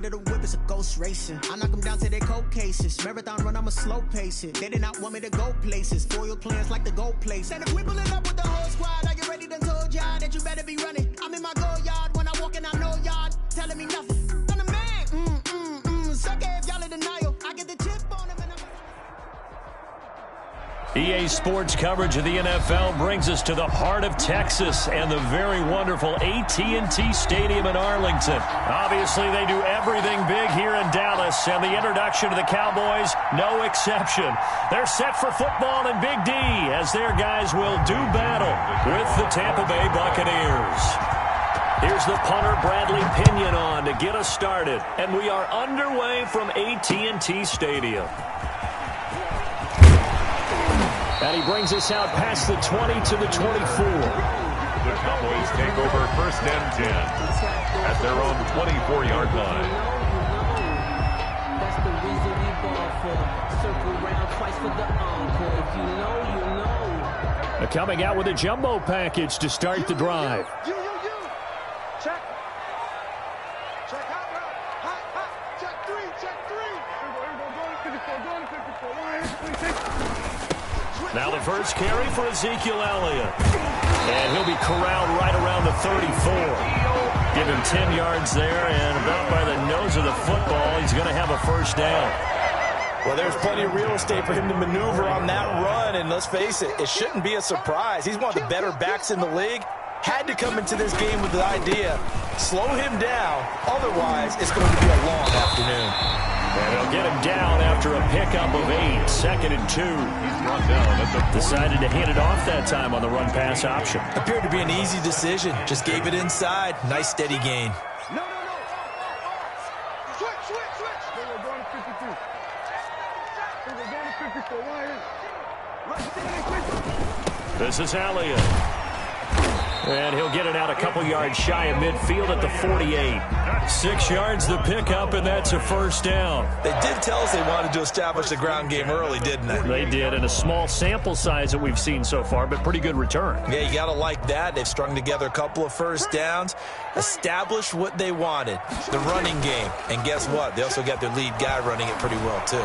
The whip is a ghost racing. I knock them down to their cold cases. Marathon run, I'm a slow pace it. They did not want me to go places. Foil plans like the gold place. And if we pulling up with the whole squad, are you ready? Done told y'all that you better be running. I'm in my go yard when I walk in, I know y'all telling me nothing. I'm the man. Sucker if y'all in denial. I get the chip on him and EA Sports coverage of the NFL brings us to the heart of Texas and the very wonderful AT&T Stadium in Arlington. Obviously, they do everything big here in Dallas, and the introduction to the Cowboys, no exception. They're set for football in Big D as their guys will do battle with the Tampa Bay Buccaneers. Here's the punter, Bradley Pinion, on to get us started, and we are underway from AT&T Stadium. And he brings us out past the 20 to the 24. The Cowboys take over first and 10 at their own 24-yard line. That's the reason we ball for. Circle round twice for the encore. If you know, you know. Coming out with a jumbo package to start the drive. Check. Check hot route. Hot. Check three. Now the first carry for Ezekiel Elliott. And he'll be corralled right around the 34. Give him 10 yards there, and about by the nose of the football, he's going to have a first down. Well, there's plenty of real estate for him to maneuver on that run, and let's face it, it shouldn't be a surprise. He's one of the better backs in the league. Had to come into this game with the idea, slow him down, otherwise it's going to be a long afternoon. And they'll get him down after a pickup of 8, 2nd and 2. He's brought down at the Decided to hand it off that time on the run-pass option. Appeared to be an easy decision. Just gave it inside. Nice steady gain. No. Switch. They were going to 52. They were going to 54. This is Elliott. And he'll get it out a couple yards shy of midfield at the 48. 6 yards the pickup, and that's a first down. They did tell us they wanted to establish the ground game early, didn't they? They did, in a small sample size that we've seen so far, but pretty good return. Yeah, you got to like that. They've strung together a couple of first downs, established what they wanted, the running game. And guess what? They also got their lead guy running it pretty well, too.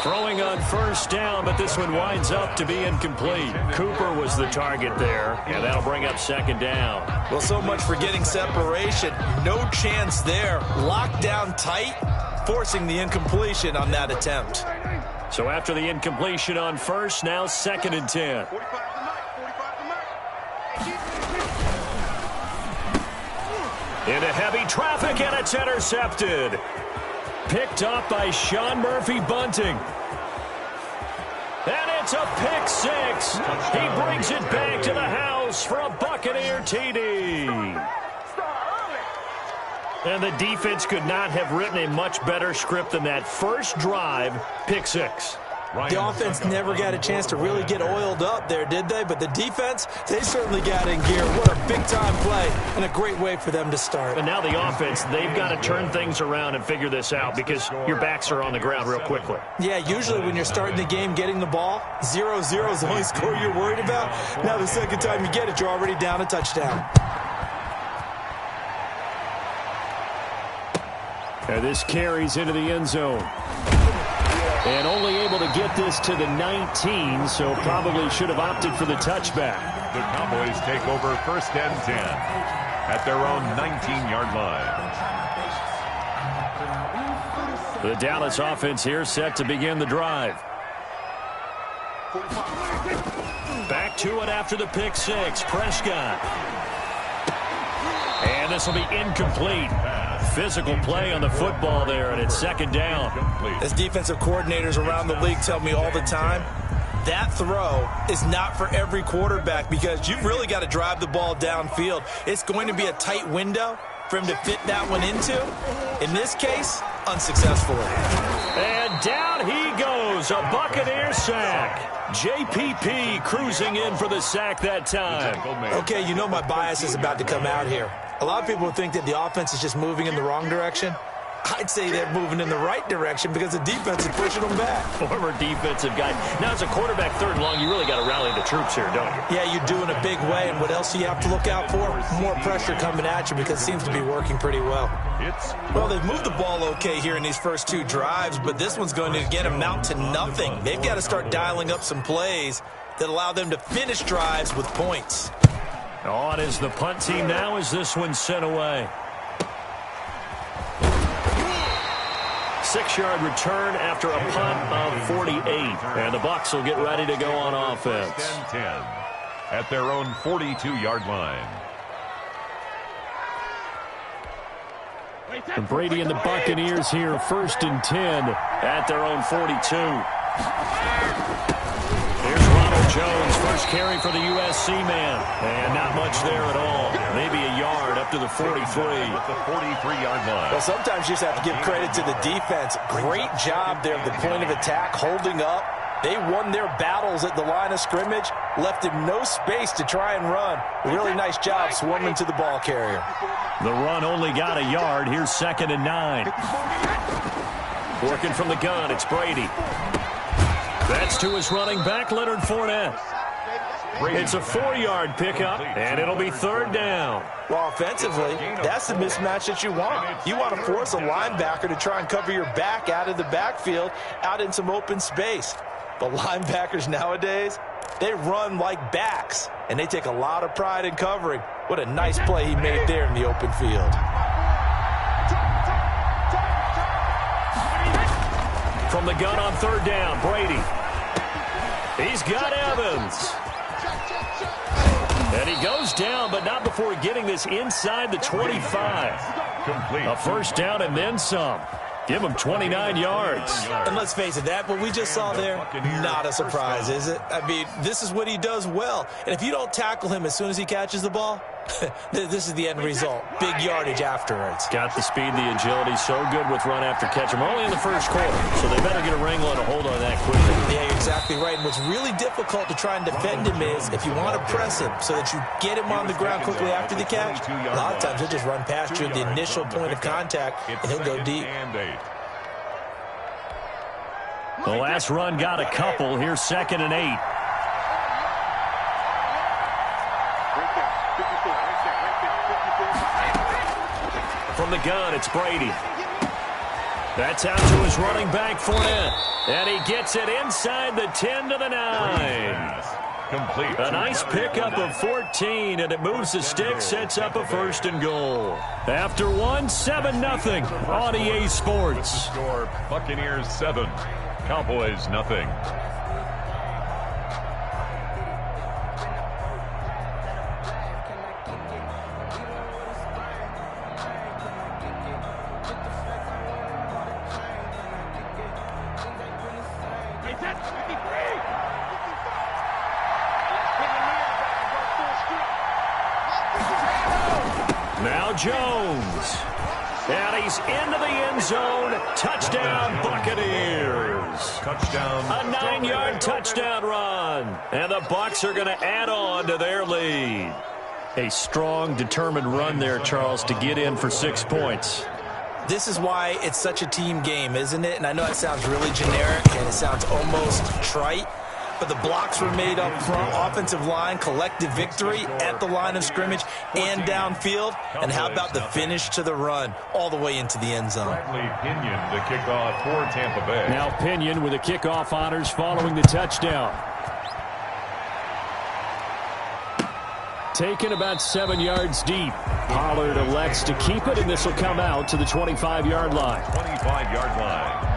Throwing on first down, but this one winds up to be incomplete. Cooper was the target there, and that'll bring up second down. Well, so much for getting separation. No chance there. Locked down tight, forcing the incompletion on that attempt. So after the incompletion on first, now 2nd and 10. Into heavy traffic, and it's intercepted. Picked up by Sean Murphy-Bunting. And it's a pick 6. He brings it back to the house for a Buccaneer TD. And the defense could not have written a much better script than that first drive, pick 6. The offense never got a chance to really get oiled up there, did they? But the defense, they certainly got in gear. What a big-time play and a great way for them to start. And now the offense, they've got to turn things around and figure this out because your backs are on the ground real quickly. Yeah, usually when you're starting the game getting the ball, 0-0 is the only score you're worried about. Now the second time you get it, you're already down a touchdown. And this carries into the end zone. And only able to get this to the 19, so probably should have opted for the touchback. The Cowboys take over first and 10 at their own 19-yard line. The Dallas offense here set to begin the drive. Back to it after the pick 6. Prescott. And this will be incomplete. Physical play on the football there, and it's second down. As defensive coordinators around the league tell me all the time, that throw is not for every quarterback because you've really got to drive the ball downfield. It's going to be a tight window for him to fit that one into. In this case, unsuccessfully. And down he goes, a Buccaneer sack. JPP cruising in for the sack that time. Okay, you know my bias is about to come out here. A lot of people think that the offense is just moving in the wrong direction. I'd say they're moving in the right direction because the defense is pushing them back. Former defensive guy. Now, as a quarterback, third and long, you really got to rally the troops here, don't you? Yeah, you do in a big way. And what else do you have to look out for? More pressure coming at you because it seems to be working pretty well. Well, they've moved the ball okay here in these first 2 drives, but this one's going to, again, amount to nothing. They've got to start dialing up some plays that allow them to finish drives with points. On is the punt team now as this one's sent away. 6-yard return after a punt of 48. And the Bucs will get ready to go on offense. 10 at their own 42-yard line. And Brady and the Buccaneers here, 1st and 10 at their own 42. Here's Ronald Jones, first carry for the USC man. And not much there at all. Maybe a yard up to the 43. At the 43-yard line. Well, sometimes you just have to give credit to the defense. Great job there at the point of attack, holding up. They won their battles at the line of scrimmage, left him no space to try and run. Really nice job swarming to the ball carrier. The run only got a yard. Here's 2nd and 9. Working from the gun, it's Brady. That's to his running back, Leonard Fournette. It's a 4-yard pickup, and it'll be 3rd down. Well, offensively, that's the mismatch that you want. You want to force a linebacker to try and cover your back out of the backfield, out in some open space. But linebackers nowadays, they run like backs, and they take a lot of pride in covering. What a nice play he made there in the open field. From the gun on 3rd down, Brady. He's got Evans. And he goes down, but not before getting this inside the 25. Complete. A 1st down and then some. Give him 29 yards. And let's face it, that what we just saw there, not a surprise, is it? I mean, this is what he does well. And if you don't tackle him as soon as he catches the ball, this is the end result. Big yardage afterwards. Got the speed, the agility, so good with run after catch. I'm only in the 1st quarter, so they better get a wrangle and a hold on that quickly. Yeah, you're exactly right. And what's really difficult to try and defend him is if you want to press him so that you get him on the ground quickly after the catch, a lot of times he'll just run past you at the initial point of contact, and he'll go deep. The last run got a couple. Here's 2nd and 8. From the gun, it's Brady. That's out to his running back, Fournette. And he gets it inside the 10 to the 9. Complete. A nice pickup of 14, and it moves the stick, sets up a 1st and goal. After one, 7-0 on EA Sports. Score, Buccaneers 7, Cowboys nothing. Now Jones. And he's into the end zone. Touchdown, Buccaneers. Touchdown. A 9-yard touchdown run. And the Bucs are going to add on to their lead. A strong, determined run there, Charles, to get in for 6 points. This is why it's such a team game, isn't it? And I know it sounds really generic and it sounds almost trite, but the blocks were made up front, offensive line, collective victory at the line of scrimmage and downfield. And how about the finish to the run all the way into the end zone? Bradley Pinion to kick off for Tampa Bay. Now Pinion with the kickoff honors following the touchdown. Taken about 7 yards deep. Pollard elects to keep it, and this will come out to the 25-yard line. 25-yard line.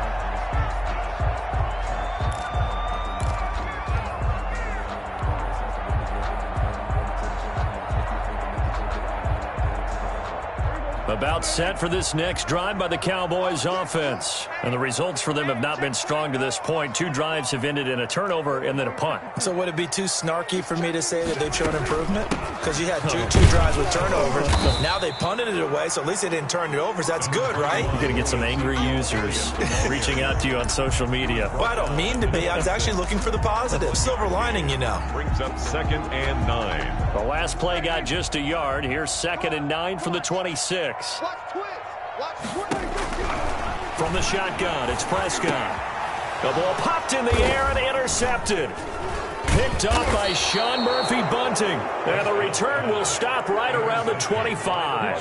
About set for this next drive by the Cowboys offense. And the results for them have not been strong to this point. 2 drives have ended in a turnover and then a punt. So would it be too snarky for me to say that they've shown improvement? Because you had two drives with turnovers. Now they punted it away, so at least they didn't turn it over. So that's good, right? You're going to get some angry users reaching out to you on social media. Well, I don't mean to be. I was actually looking for the positive. Silver lining, you know. Brings up 2nd and 9. The last play got just a yard. Here's 2nd and 9 from the 26. From the shotgun, it's Prescott. The ball popped in the air and intercepted. Picked off by Sean Murphy Bunting. And the return will stop right around the 25.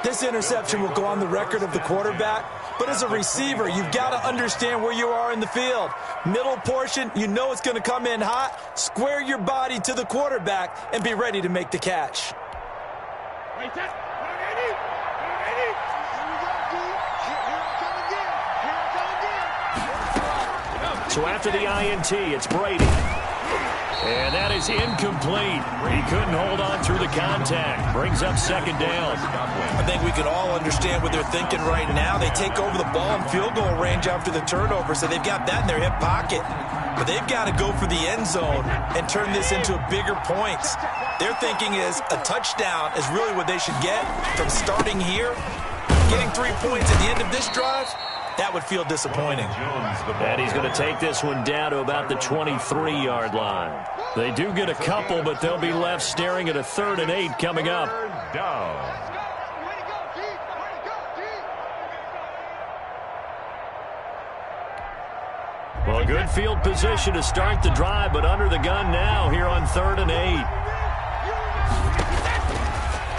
This interception will go on the record of the quarterback, but as a receiver, you've got to understand where you are in the field. Middle portion, you know it's going to come in hot. Square your body to the quarterback and be ready to make the catch. So after the INT, it's Brady. And that is incomplete. He couldn't hold on through the contact. Brings up second down. I think we can all understand what they're thinking right now. They take over the ball in field goal range after the turnover, so they've got that in their hip pocket. But they've got to go for the end zone and turn this into bigger points. Their thinking is a touchdown is really what they should get from starting here. Getting 3 points at the end of this drive, that would feel disappointing. And he's going to take this one down to about the 23-yard line. They do get a couple, but they'll be left staring at a 3rd and 8 coming up. Well, good field position to start the drive, but under the gun now here on 3rd and 8.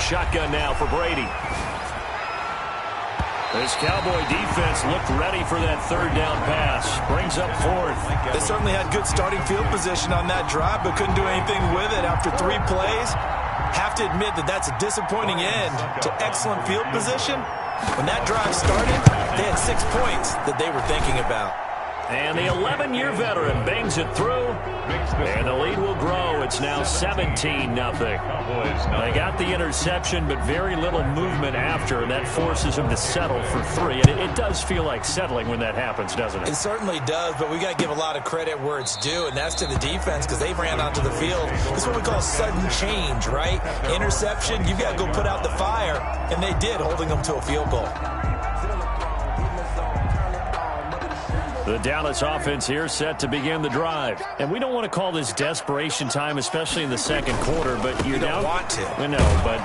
Shotgun now for Brady. This Cowboy defense looked ready for that 3rd down pass. Brings up 4th. They certainly had good starting field position on that drive, but couldn't do anything with it after 3 plays. Have to admit that that's a disappointing end to excellent field position. When that drive started, they had 6 points that they were thinking about. And the 11-year veteran bangs it through, and the lead will grow. It's now 17-0. They got the interception, but very little movement after, and that forces them to settle for 3. And it does feel like settling when that happens, doesn't it? It certainly does, but we got to give a lot of credit where it's due, and that's to the defense because they ran onto the field. This is what we call sudden change, right? Interception, you've got to go put out the fire, and they did, holding them to a field goal. The Dallas offense here set to begin the drive. And we don't want to call this desperation time, especially in the second quarter, but you're down. You don't want to. I know, but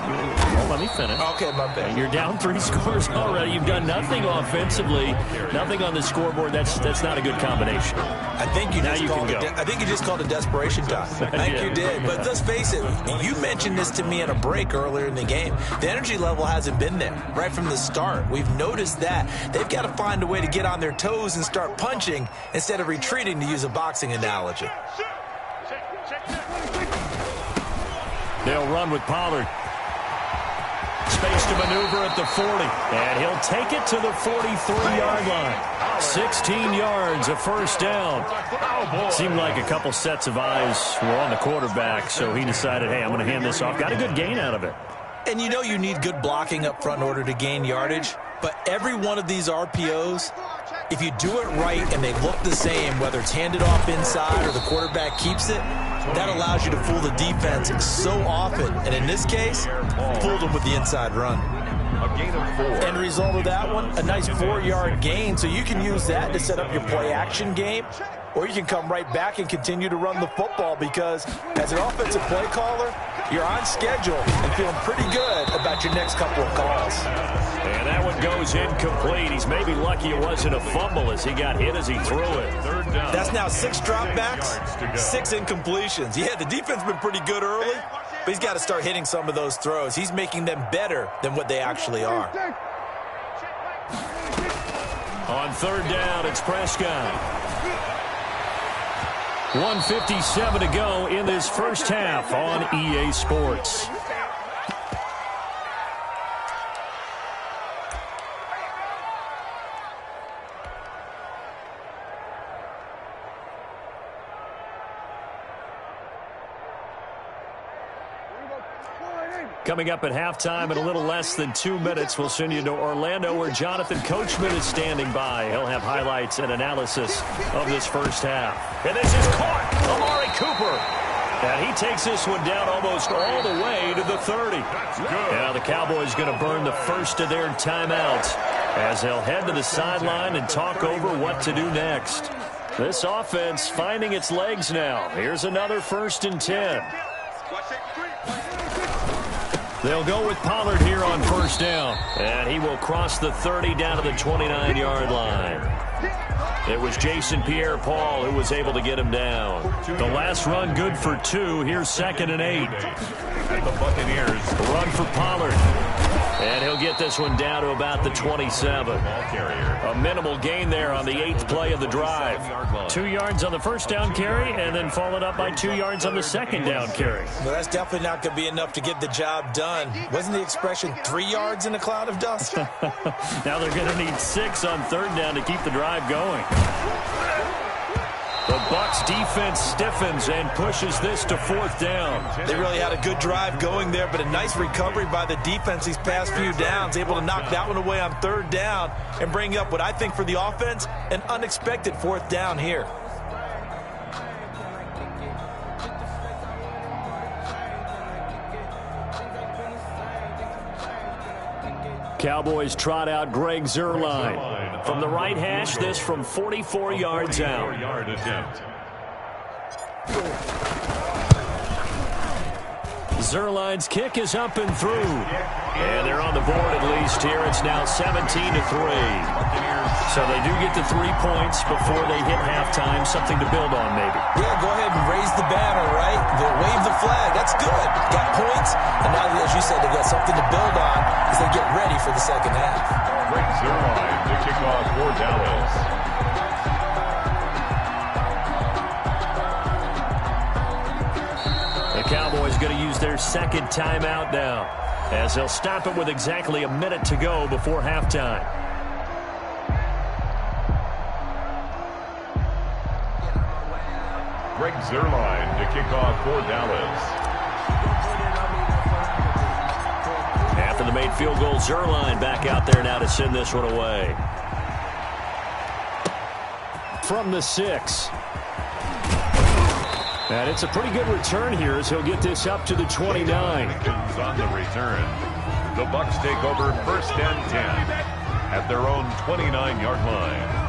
let me finish. Okay, my bad. You're down 3 scores already. You've done nothing offensively, nothing on the scoreboard. That's not a good combination. I think you just called it desperation time. I think you did. But let's face it, you mentioned this to me in a break earlier in the game. The energy level hasn't been there right from the start. We've noticed that. They've got to find a way to get on their toes and start punching instead of retreating, to use a boxing analogy. They'll run with Pollard. Space to maneuver at the 40. And he'll take it to the 43-yard line. 16 yards, a first down. Seemed like a couple sets of eyes were on the quarterback, so he decided, hey, I'm going to hand this off. Got a good gain out of it. And you know you need good blocking up front in order to gain yardage, but every one of these RPOs, if you do it right and they look the same, whether it's handed off inside or the quarterback keeps it, that allows you to fool the defense so often. And in this case, fooled them with the inside run. A gain of 4. End result of that one, a nice 4-yard gain. So you can use that to set up your play-action game, or you can come right back and continue to run the football because as an offensive play caller, you're on schedule and feeling pretty good about your next couple of calls. And that one goes incomplete. He's maybe lucky it wasn't a fumble as he got hit as he threw it. 3rd down. That's now 6 dropbacks, 6 incompletions. Yeah, the defense has been pretty good early, but he's got to start hitting some of those throws. He's making them better than what they actually are. On 3rd down, it's Prescott. 1:57 to go in this first half on EA Sports. Coming up at halftime in a little less than 2 minutes, we'll send you to Orlando where Jonathan Coachman is standing by. He'll have highlights and analysis of this first half. And this is caught. Amari Cooper. And he takes this one down almost all the way to the 30. Now the Cowboys going to burn the first of their timeouts as they'll head to the sideline and talk over what to do next. This offense finding its legs now. Here's another 1st and 10. They'll go with Pollard here on first down. And he will cross the 30 down to the 29-yard line. It was Jason Pierre-Paul who was able to get him down. The last run good for 2. Here's 2nd and 8. At the Buccaneers. Run for Pollard. And he'll get this one down to about the 27. Ball carrier. A minimal gain there on the 8th play of the drive. 2 yards on the first down carry, and then followed up by 2 yards on the second down carry. Well, that's definitely not going to be enough to get the job done. Wasn't the expression 3 yards in a cloud of dust? Now they're going to need 6 on third down to keep the drive going. The Bucs defense stiffens and pushes this to 4th down. They really had a good drive going there, but a nice recovery by the defense these past few downs, able to knock that one away on 3rd down and bring up what I think for the offense, an unexpected 4th down here. Cowboys trot out Greg Zuerlein. From the right hash, this from 44 yards out. 44-yard attempt. Zuerlein's kick is up and through. And they're on the board at least here. It's now 17-3. So they do get the 3 points before they hit halftime. Something to build on, maybe. Yeah, go ahead and raise the banner, right? Wave the flag. That's good. Got points. And now, as you said, they've got something to build on as they get ready for the second half. Greg Zuerlein to kick off for Dallas. The Cowboys going to use their second timeout now, as they'll stop it with exactly a minute to go before halftime. Greg Zuerlein to kick off for Dallas. After the made field goal, Zuerlein back out there now to send this one away. From the 6. And it's a pretty good return here as he'll get this up to the 29. On the return. The Bucs take over 1st and 10 at their own 29-yard line.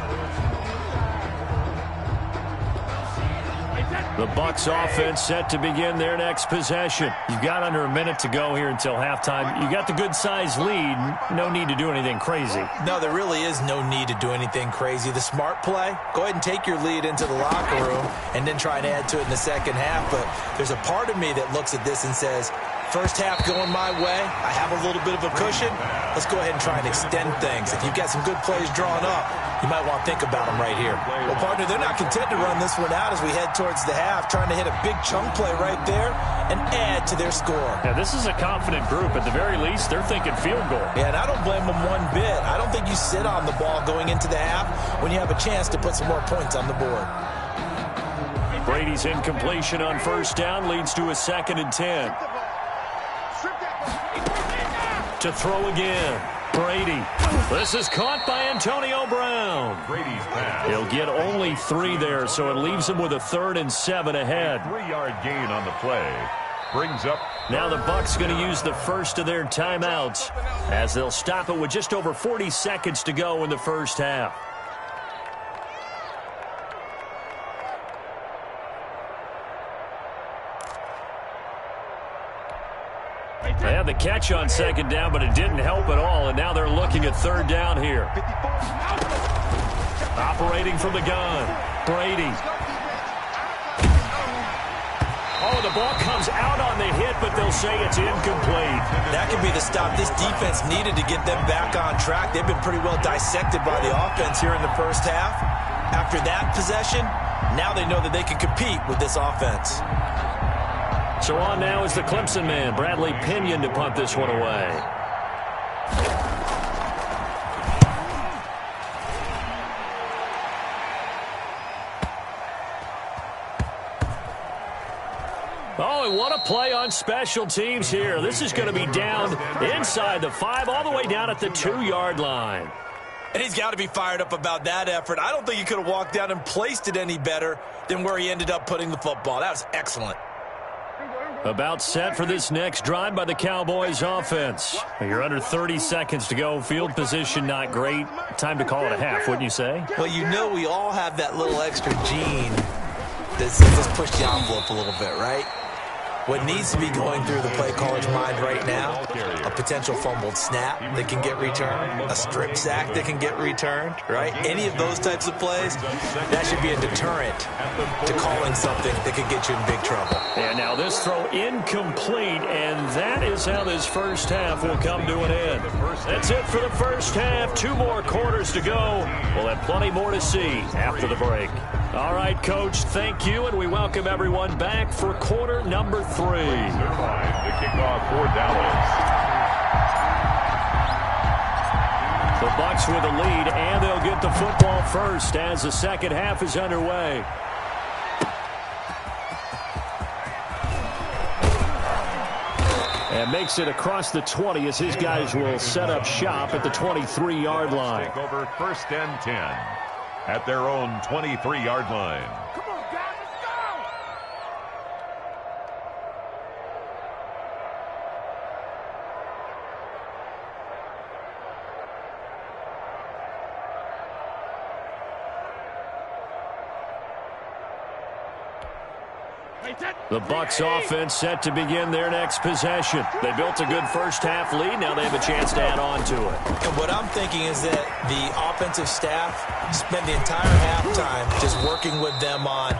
The Bucs offense set to begin their next possession. You've got under a minute to go here until halftime. You got the good-sized lead. No need to do anything crazy. No, there really is no need to do anything crazy. The smart play, go ahead and take your lead into the locker room and then try and add to it in the second half. But there's a part of me that looks at this and says, first half going my way, I have a little bit of a cushion. Let's go ahead and try and extend things. If you've got some good plays drawn up, you might want to think about them right here. Well, partner, they're not content to run this one out as we head towards the half, trying to hit a big chunk play right there and add to their score. Yeah, this is a confident group. At the very least, they're thinking field goal. Yeah, and I don't blame them one bit. I don't think you sit on the ball going into the half when you have a chance to put some more points on the board. Brady's incompletion on first down leads to a 2nd and 10. To throw again. Brady. This is caught by Antonio Brown. Brady's pass. He'll get only 3 there, so it leaves him with a 3rd and 7 ahead. 3-yard gain on the play. Brings up. Now the Bucs going to use the first of their timeouts as they'll stop it with just over 40 seconds to go in the first half. They had the catch on second down, but it didn't help at all, and now they're looking at 3rd down here. Operating from the gun, Brady. Oh, the ball comes out on the hit, but they'll say it's incomplete. That could be the stop this defense needed to get them back on track. They've been pretty well dissected by the offense here in the first half. After that possession, now they know that they can compete with this offense. So on now is the Clemson man, Bradley Pinion, to punt this one away. Oh, and what a play on special teams here. This is going to be down inside the 5, all the way down at the 2-yard line. And he's got to be fired up about that effort. I don't think he could have walked down and placed it any better than where he ended up putting the football. That was excellent. About set for this next drive by the Cowboys offense. You're under 30 seconds to go. Field position not great. Time to call it a half, wouldn't you say? Well, you know we all have that little extra gene that just push the envelope a little bit, right? What needs to be going through the play caller's mind right now, a potential fumbled snap that can get returned, a strip sack that can get returned, right? Any of those types of plays, that should be a deterrent to calling something that could get you in big trouble. And now this throw incomplete, and that is how this first half will come to an end. That's it for the first half. 2 more quarters to go. We'll have plenty more to see after the break. All right, Coach, thank you, and we welcome everyone back for quarter number 3. The kickoff for Dallas. The Bucs with a lead, and they'll get the football first as the second half is underway. And makes it across the 20 as his guys will set up shop at the 23-yard line. Take over 1st and 10 at their own 23-yard line. Come on, guys, let's go! The Bucs offense set to begin their next possession. They built a good first half lead. Now they have a chance to add on to it. And what I'm thinking is that the offensive staff spent the entire halftime just working with them on,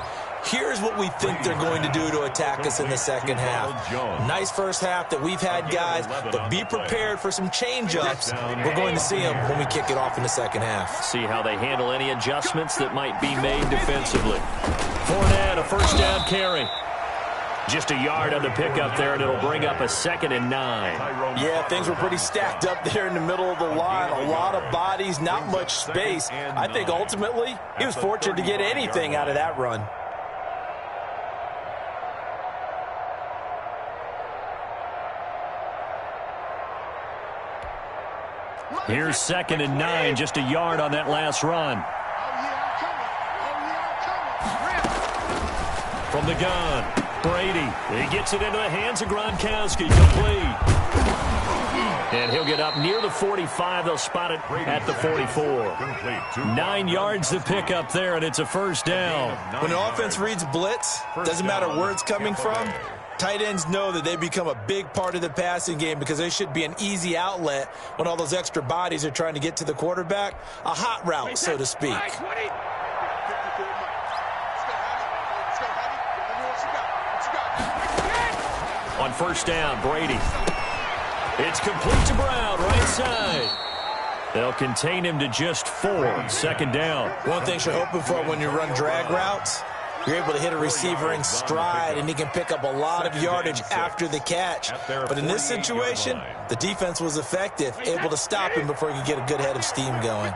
here's what we think they're going to do to attack us in the second half. Nice first half that we've had, guys, but be prepared for some change-ups. We're going to see them when we kick it off in the second half. See how they handle any adjustments that might be made defensively. Fournette, a first down carry. Just a yard on the pickup there, and it'll bring up a 2nd and 9. Yeah, things were pretty stacked up there in the middle of the line. A lot of bodies, not much space. I think ultimately he was fortunate to get anything out of that run. Here's 2nd and 9, just a yard on that last run. From the gun, Brady. He gets it into the hands of Gronkowski. Complete. And he'll get up near the 45. They'll spot it at the 44. 9 yards to pick up there, and it's a first down. When an offense reads blitz, doesn't matter where it's coming from, tight ends know that they become a big part of the passing game because they should be an easy outlet when all those extra bodies are trying to get to the quarterback. A hot route, so to speak. On first down, Brady. It's complete to Brown, right side. They'll contain him to just 4. 2nd down. One thing you're hoping for when you run drag routes, you're able to hit a receiver in stride, and he can pick up a lot of yardage after the catch. But in this situation, the defense was effective, able to stop him before he could get a good head of steam going.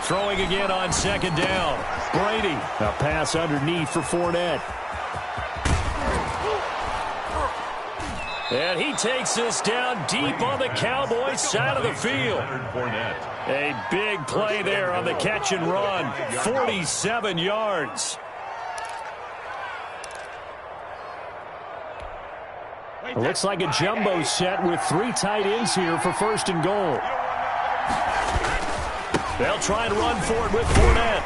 Throwing again on 2nd down. Brady. A pass underneath for Fournette. And he takes this down deep on the Cowboys side of the field. A big play there on the catch and run. 47 yards. It looks like a jumbo set with 3 tight ends here for 1st and goal. They'll try and run for it with Fournette.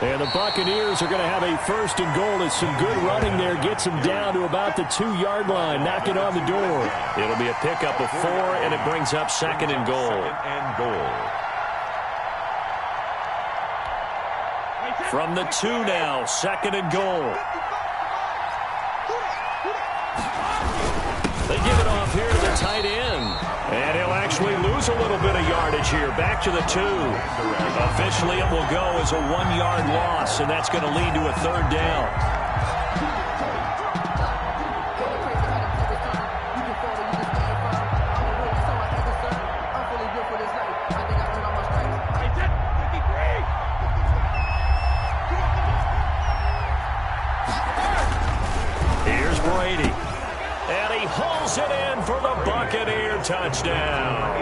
And the Buccaneers are going to have a 1st and goal as some good running there gets them down to about the 2-yard line, knocking on the door. It'll be a pickup of 4, and it brings up 2nd and goal. From the 2 now, 2nd and goal. They give it off here to the tight end. And he'll actually lose a little bit of yardage here. Back to the 2. Officially, it will go as a 1-yard loss, and that's going to lead to a 3rd down. Here's Brady. And he hauls it in for the Buccaneer touchdown.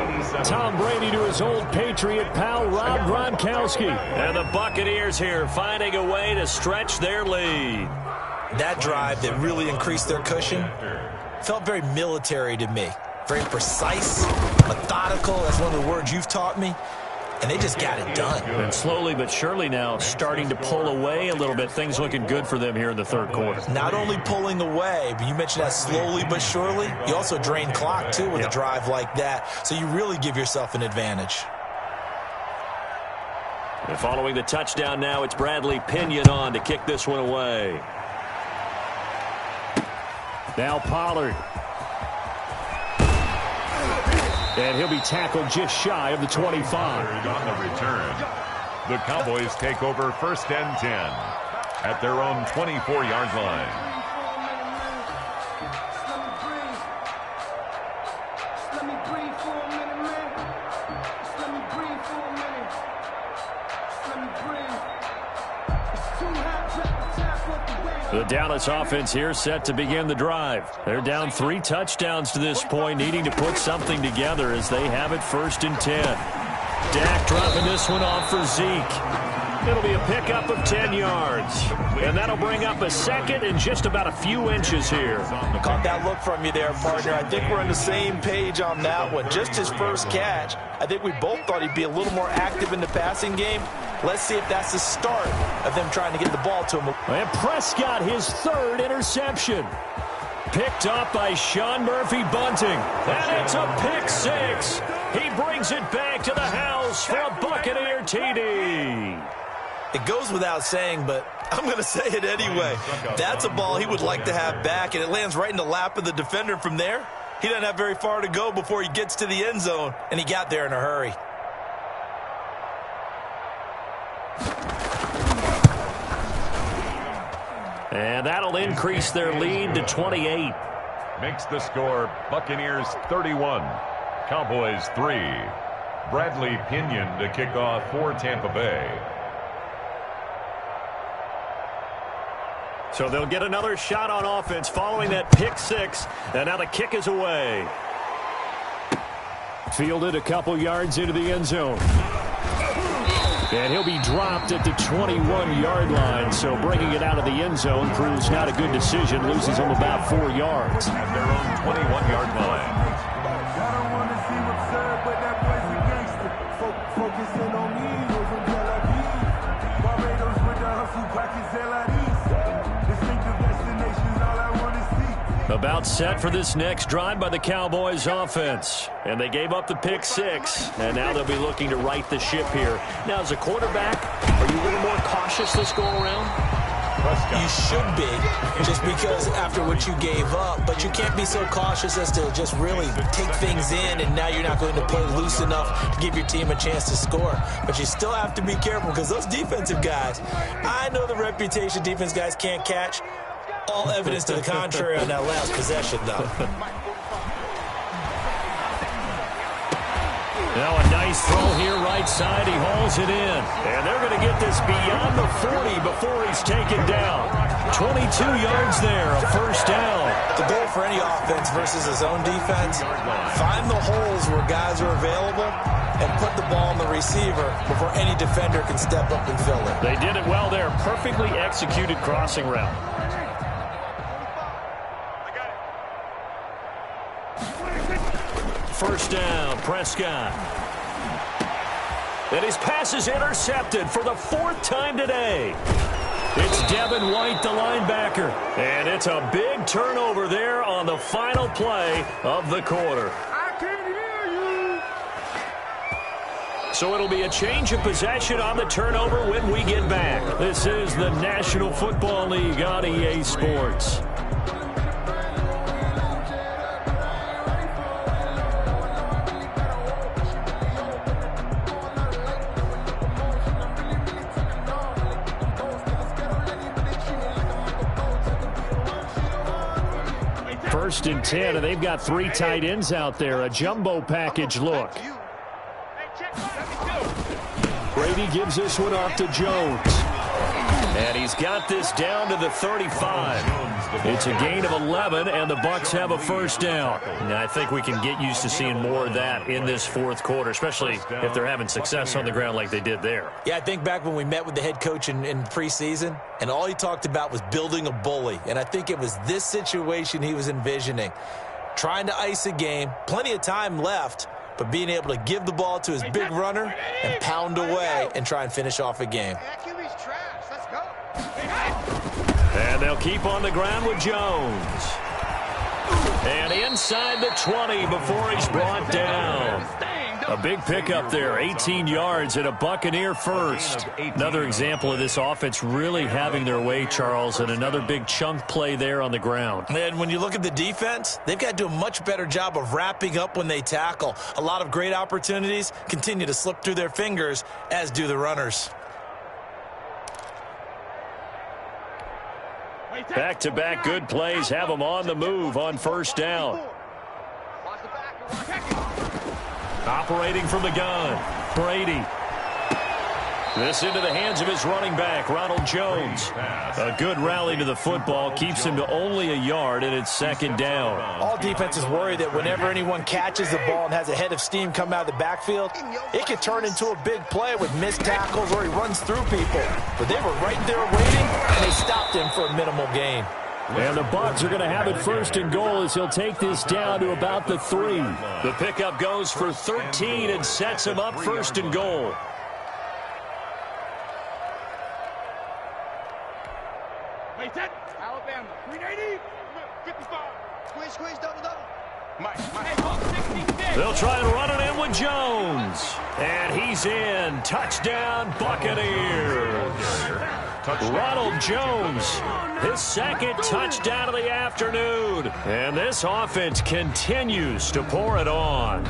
Tom Brady to his old Patriot pal, Rob Gronkowski. And the Buccaneers here finding a way to stretch their lead. That drive that really increased their cushion felt very military to me. Very precise, methodical. That's one of the words you've taught me. and they just got it done. And slowly but surely now starting to pull away a little bit. Things looking good for them here in the third quarter. Not only pulling away, but you mentioned that slowly but surely. You also drain clock, too, with a drive like that. So you really give yourself an advantage. And following the touchdown now, it's Bradley Pinion on to kick this one away. Now Pollard. And he'll be tackled just shy of the 25. On the return, the Cowboys take over first and 10 at their own 24-yard line. The Dallas offense here set to begin the drive. They're down 3 touchdowns to this point, needing to put something together as they have it first and 10. Dak dropping this one off for Zeke. It'll be a pickup of 10 yards. And that'll bring up a second and just about a few inches here. Caught that look from you there, partner. I think we're on the same page on that one. Just his first catch. I think we both thought he'd be a little more active in the passing game. Let's see if that's the start of them trying to get the ball to him. And Prescott, his 3rd interception. Picked up by Sean Murphy-Bunting. And it's a pick 6. He brings it back to the house for a Buccaneer TD. It goes without saying, but I'm going to say it anyway. That's a ball he would like to have back, and it lands right in the lap of the defender from there. He doesn't have very far to go before he gets to the end zone, and he got there in a hurry. And that'll increase their lead to 28. Makes the score Buccaneers 31, Cowboys 3. Bradley Pinion to kick off for Tampa Bay. So they'll get another shot on offense following that pick 6. And now the kick is away. Fielded a couple yards into the end zone. And he'll be dropped at the 21-yard line. So bringing it out of the end zone proves not a good decision. Loses him about 4 yards. At their own 21-yard line. I don't want to see what's said, but that boy's a gangster. Focusing on me, we're from Tel Aviv. Barbados with the hustle, practice LIDs. Distinctive destinations, all I want to see. About set for this next drive by the Cowboys offense. And they gave up the pick 6. And now they'll be looking to right the ship here. Now, as a quarterback, are you a little more cautious this go around? You should be, just because after what you gave up. But you can't be so cautious as to just really take things in, and now you're not going to play loose enough to give your team a chance to score. But you still have to be careful because those defensive guys, I know the reputation defense guys can't catch. All evidence to the contrary on that last possession, though. Now a nice throw here right side. He hauls it in. And they're going to get this beyond the 40 before he's taken down. 22 yards there, a first down. The goal for any offense versus his own defense, find the holes where guys are available and put the ball on the receiver before any defender can step up and fill it. They did it well there. Perfectly executed crossing route. First down, Prescott. And his pass is intercepted for the 4th time today. It's Devin White, the linebacker. And it's a big turnover there on the final play of the quarter. I can't hear you. So it'll be a change of possession on the turnover when we get back. This is the National Football League on EA Sports. First and 10, and they've got 3 tight ends out there. A jumbo package look. Brady gives this one off to Jones. And he's got this down to the 35. It's a gain of 11, and the Bucs have a first down. And I think we can get used to seeing more of that in this 4th quarter, especially if they're having success on the ground like they did there. Yeah, I think back when we met with the head coach in preseason, and all he talked about was building a bully. And I think it was this situation he was envisioning. Trying to ice a game, plenty of time left, but being able to give the ball to his big runner and pound away and try and finish off a game. And they'll keep on the ground with Jones. And inside the 20 before he's brought down. A big pickup there, 18 yards and a Buccaneer first. Another example of this offense really having their way, Charles, and another big chunk play there on the ground. And when you look at the defense, they've got to do a much better job of wrapping up when they tackle. A lot of great opportunities continue to slip through their fingers, as do the runners. Back-to-back good plays have them on the move on first down. Operating from the gun, Brady. This into the hands of his running back, Ronald Jones. A good rally to the football keeps him to only a yard, and it's second down. All defenses worry that whenever anyone catches the ball and has a head of steam come out of the backfield, it could turn into a big play with missed tackles or he runs through people. But they were right there waiting, and they stopped him for a minimal gain. And the Bucs are going to have it first and goal as he'll take this down to about the 3. The pickup goes for 13 and sets him up first and goal. Alabama, 380, 55. Squeeze, double. They'll try and run it in with Jones. And he's in. Touchdown, Buccaneers. Ronald Jones, his second touchdown of the afternoon. And this offense continues to pour it on.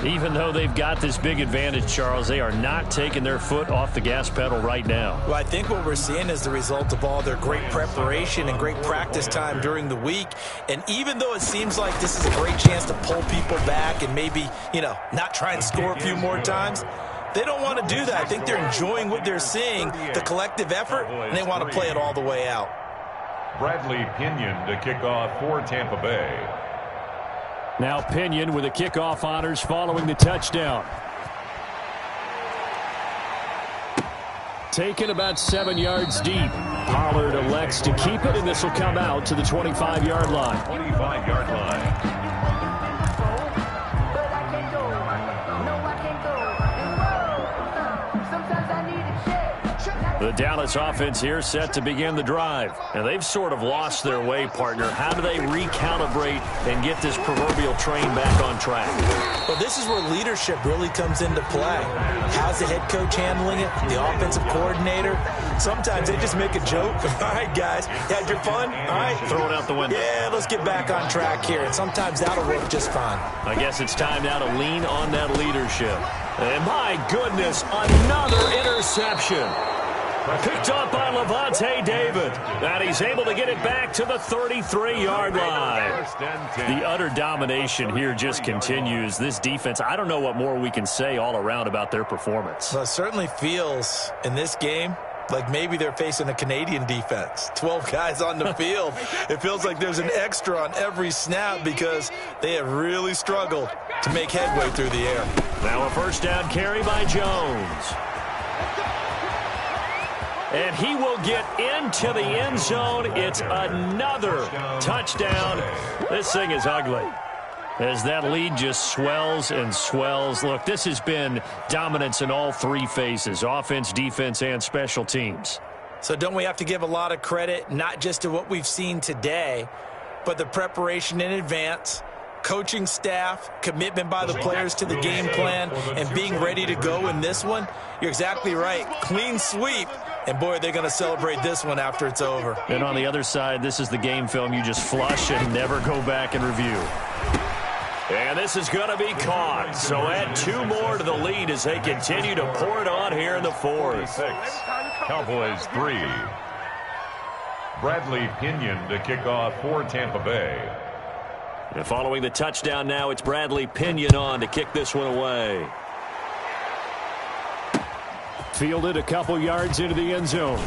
Even though they've got this big advantage, Charles, they are not taking their foot off the gas pedal right now. Well, I think what we're seeing is the result of all their great preparation and great practice time during the week. And even though it seems like this is a great chance to pull people back and maybe, not try and score a few more times, they don't want to do that. I think they're enjoying what they're seeing, the collective effort, and they want to play it all the way out. Bradley Pinion to kick off for Tampa Bay. Now Pinion with the kickoff honors following the touchdown. Taken about 7 yards deep. Pollard elects to keep it, and this will come out to the 25-yard line. 25-yard line. The Dallas offense here set to begin the drive. And they've sort of lost their way, partner. How do they recalibrate and get this proverbial train back on track? Well, this is where leadership really comes into play. How's the head coach handling it? The offensive coordinator? Sometimes they just make a joke. All right, guys, you had your fun? All right. Throw it out the window. Yeah, let's get back on track here. And sometimes that'll work just fine. I guess it's time now to lean on that leadership. And my goodness, another interception. Picked up by Levante David. And he's able to get it back to the 33-yard line. The utter domination here just continues. This defense, I don't know what more we can say all around about their performance. Well, it certainly feels in this game like maybe they're facing a Canadian defense. 12 guys on the field. It feels like there's an extra on every snap because they have really struggled to make headway through the air. Now a first down carry by Jones. And he will get into the end zone. It's another touchdown. This thing is ugly as that lead just swells and swells. Look, this has been dominance in all three phases, offense, defense, and special teams. So don't we have to give a lot of credit, not just to what we've seen today, but the preparation in advance, coaching staff, commitment by the players to the game plan, and being ready to go in this one? You're exactly right. Clean sweep. And, boy, they're going to celebrate this one after it's over. And on the other side, this is the game film you just flush and never go back and review. And this is going to be caught. So add 2 more to the lead as they continue to pour it on here in the fourth. Cowboys 3. Bradley Pinion to kick off for Tampa Bay. And following the touchdown now, it's Bradley Pinion on to kick this one away. Fielded a couple yards into the end zone.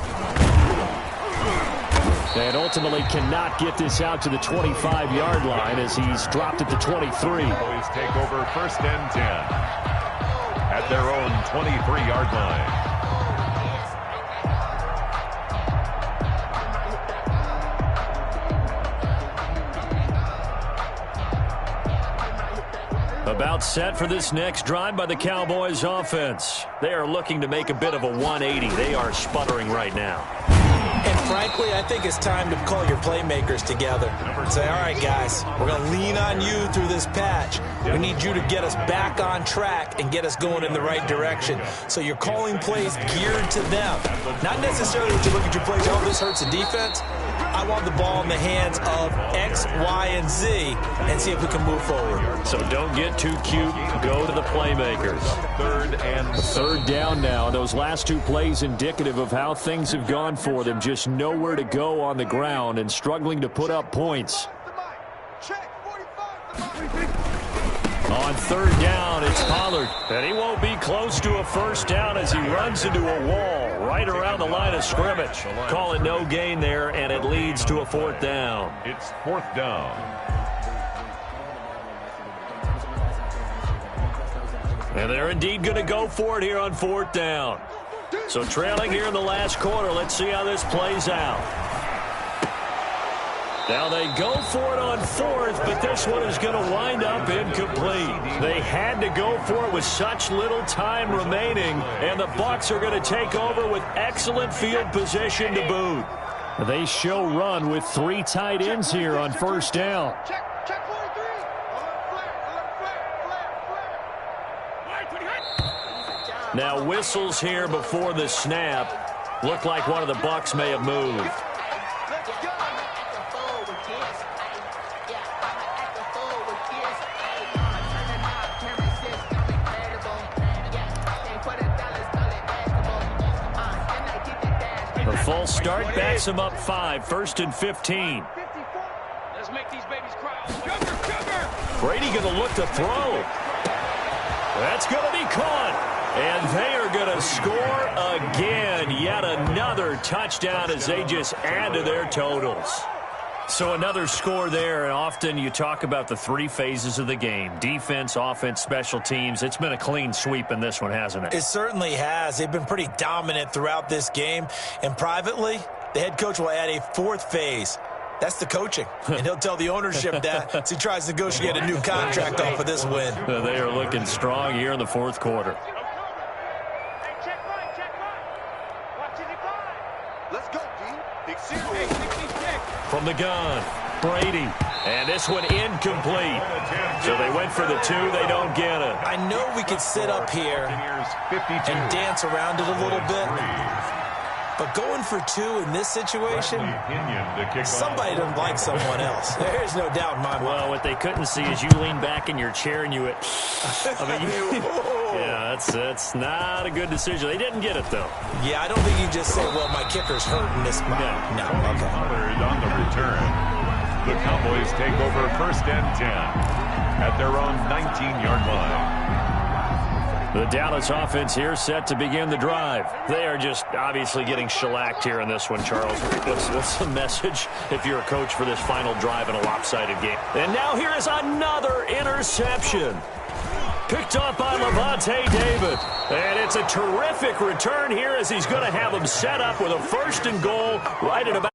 And ultimately cannot get this out to the 25-yard line as he's dropped at the 23. Cowboys take over first and 10 at their own 23-yard line. About set for this next drive by the Cowboys offense. They are looking to make a bit of a 180. They are sputtering right now. And frankly, I think it's time to call your playmakers together. Say, all right, guys, we're going to lean on you through this patch. We need you to get us back on track and get us going in the right direction. So you're calling plays geared to them. Not necessarily that you look at your plays, oh, this hurts the defense. I want the ball in the hands of X, Y, and Z and see if we can move forward. So don't get too cute. Go to the playmakers. Third down now. Those last two plays indicative of how things have gone for them. Just nowhere to go on the ground and struggling to put up points. On third down, it's Pollard. And he won't be close to a first down as he runs into a wall right around the line of scrimmage. Call it no gain there, and it leads to a fourth down. It's fourth down. And they're indeed going to go for it here on fourth down. So trailing here in the last quarter. Let's see how this plays out. Now they go for it on fourth, but this one is going to wind up incomplete. They had to go for it with such little time remaining, and the Bucs are going to take over with excellent field position to boot. They show run with three tight ends here on first down. Check 43. Now whistles here before the snap. Looked like one of the Bucs may have moved. The false start backs him up 5, 1st and 15. Let's make these babies cry. Sugar! Brady going to look to throw. That's going to be caught. And they are going to score again. Yet another touchdown as they just add to their totals. So another score there, and often you talk about the three phases of the game. Defense, offense, special teams. It's been a clean sweep in this one, hasn't it? It certainly has. They've been pretty dominant throughout this game. And privately, the head coach will add a fourth phase. That's the coaching. And he'll tell the ownership that as he tries to negotiate a new contract off of this win. They are looking strong here in the fourth quarter. Let's go, D. Big zero. Hey, 66. From the gun, Brady. And this one incomplete. So they went for the two. They don't get it. I know we could sit up here and dance around it a little bit. But going for two in this situation, somebody doesn't like someone else. There's no doubt in my mind. Well, what they couldn't see is you lean back in your chair and you went, yeah, that's not a good decision. They didn't get it, though. Yeah, I don't think you just say, well, my kicker's hurting this spot. No, okay. On the return, the Cowboys take over 1st and 10 at their own 19-yard line. The Dallas offense here set to begin the drive. They are just obviously getting shellacked here in this one, Charles. What's the message if you're a coach for this final drive in a lopsided game? And now here is another interception. Picked up by Lavonte David. And it's a terrific return here as he's going to have him set up with a 1st and goal right at about